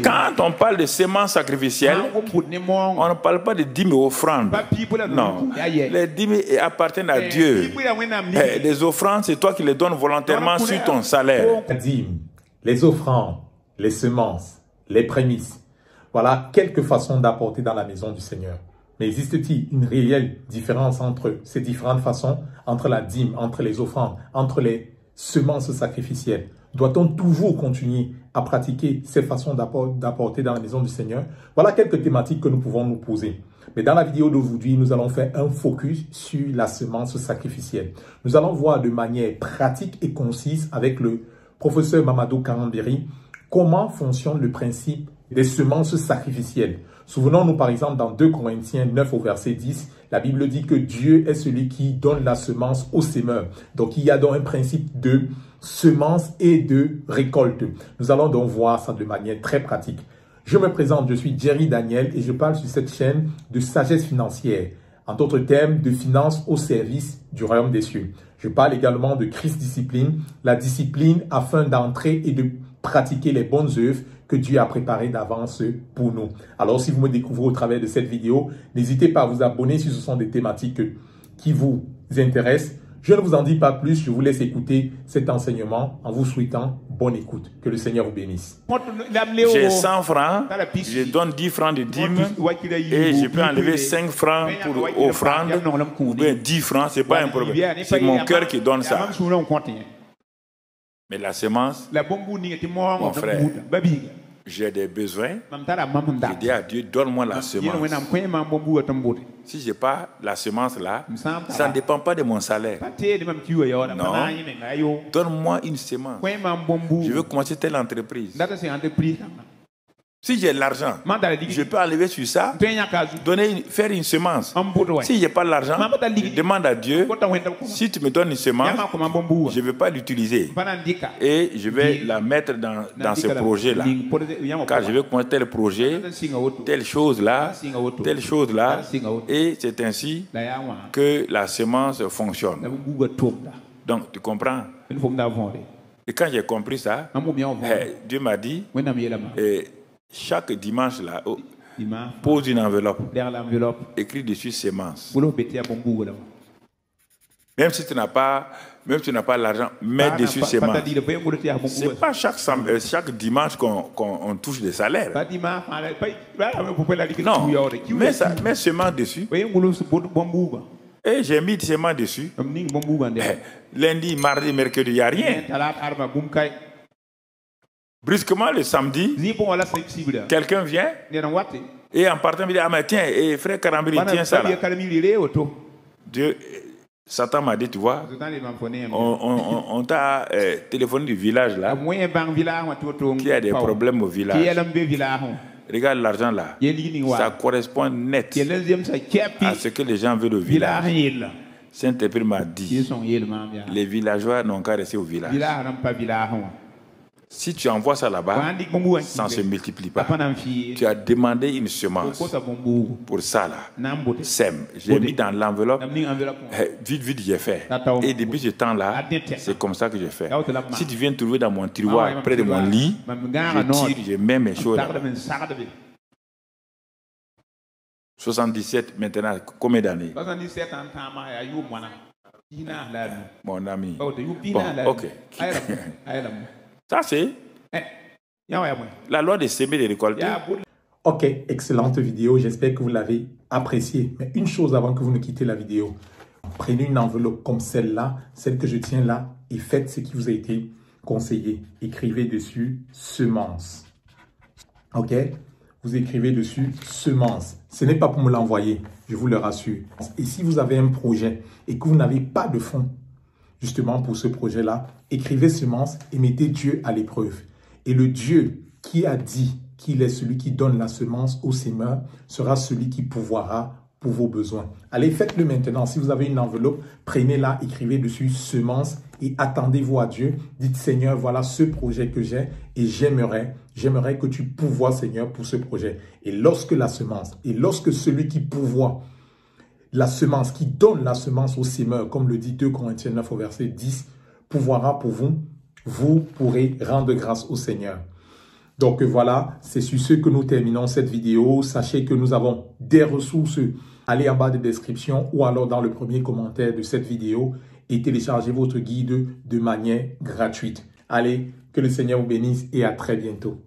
Quand on parle de semences sacrificielles, on ne parle pas de dîmes et offrandes. Non, les dîmes appartiennent à Dieu. Les offrandes, c'est toi qui les donnes volontairement sur ton salaire. Les dîmes, les offrandes, les semences, les prémices. Voilà quelques façons d'apporter dans la maison du Seigneur. Mais existe-t-il une réelle différence entre ces différentes façons, entre la dîme, entre les offrandes, entre les semences sacrificielles? Doit-on toujours continuer à pratiquer ces façons d'apporter dans la maison du Seigneur? Voilà quelques thématiques que nous pouvons nous poser. Mais dans la vidéo d'aujourd'hui, nous allons faire un focus sur la semence sacrificielle. Nous allons voir de manière pratique et concise avec le professeur Mamadou Karambiri comment fonctionne le principe des semences sacrificielles. Souvenons-nous par exemple dans 2 Corinthiens 9 au verset 10, la Bible dit que Dieu est celui qui donne la semence au semeur. Donc il y a donc un principe de semence et de récolte. Nous allons donc voir ça de manière très pratique. Je me présente, je suis Jerry Daniel et je parle sur cette chaîne de sagesse financière. En d'autres termes, de finances au service du royaume des cieux. Je parle également de Christ discipline, la discipline afin d'entrer et de pratiquer les bonnes œuvres que Dieu a préparées d'avance pour nous. Alors, si vous me découvrez au travers de cette vidéo, n'hésitez pas à vous abonner si ce sont des thématiques qui vous intéressent. Je ne vous en dis pas plus, je vous laisse écouter cet enseignement en vous souhaitant bonne écoute. Que le Seigneur vous bénisse. J'ai 100 francs, je donne 10 francs de dîme et je peux enlever 5 francs pour offrande ou bien 10 francs, ce n'est pas un problème. C'est mon cœur qui donne ça. Mais la semence, mon frère, j'ai des besoins. Je dis à Dieu, donne-moi la semence. Si je n'ai pas la semence là, ça ne dépend pas de mon salaire. Non. Donne-moi une semence. Je veux commencer telle entreprise. Si j'ai l'argent, je peux enlever sur ça, faire une semence. Si je n'ai pas l'argent, je demande à Dieu, si tu me donnes une semence, je ne vais pas l'utiliser. Et je vais la mettre dans ce projet-là. Car je vais commencer tel projet, telle chose-là. Et c'est ainsi que la semence fonctionne. Donc, tu comprends? Et quand j'ai compris ça, Dieu m'a dit, chaque dimanche là, pose une enveloppe, écris dessus semence. Même si tu n'as pas l'argent, mets dessus semence. C'est pas chaque dimanche qu'on touche des salaires. Non, mets semence dessus. Et j'ai mis semence dessus. Lundi, mardi, mercredi, il n'y a rien. Brusquement, le samedi, quelqu'un vient et en partant, il dit, ah mais tiens, frère Karambiri, tiens ça là. Dieu, Satan m'a dit, tu vois, on t'a téléphoné du village là, qui a des problèmes au village. Regarde l'argent là, ça correspond net à ce que les gens veulent au village. Saint-Esprit m'a dit, les villageois n'ont qu'à rester au village. Si tu envoies ça là-bas, ça ne se multiplie pas. Tu as demandé une semence pour ça là. Sème. J'ai mis dans l'enveloppe. Vite, j'ai fait. Et depuis ce temps-là, c'est comme ça que je fais. Si tu viens trouver dans mon tiroir, près de mon lit, je tire, je mets mes choses là. 77 maintenant, combien d'années? 77 ans. Mon ami. Bon, ok. Ça, c'est la loi de s'aimer et de récolter. Ok, excellente vidéo. J'espère que vous l'avez appréciée. Mais une chose avant que vous ne quittez la vidéo. Prenez une enveloppe comme celle-là, celle que je tiens là, et faites ce qui vous a été conseillé. Écrivez dessus « semence ». Ok? Vous écrivez dessus « semence ». Ce n'est pas pour me l'envoyer, je vous le rassure. Et si vous avez un projet et que vous n'avez pas de fonds, justement pour ce projet-là, écrivez semence et mettez Dieu à l'épreuve. Et le Dieu qui a dit qu'il est celui qui donne la semence au semeur sera celui qui pourvoira pour vos besoins. Allez, faites-le maintenant. Si vous avez une enveloppe, prenez-la, écrivez dessus semence et attendez-vous à Dieu. Dites Seigneur, voilà ce projet que j'ai et j'aimerais que tu pourvoies Seigneur pour ce projet. Et lorsque la semence, et lorsque celui qui pourvoit la semence, qui donne la semence au semeur, comme le dit 2 Corinthiens 9 au verset 10, pourvoira pour vous, vous pourrez rendre grâce au Seigneur. Donc voilà, c'est sur ce que nous terminons cette vidéo. Sachez que nous avons des ressources. Allez en bas de description ou alors dans le premier commentaire de cette vidéo et téléchargez votre guide de manière gratuite. Allez, que le Seigneur vous bénisse et à très bientôt.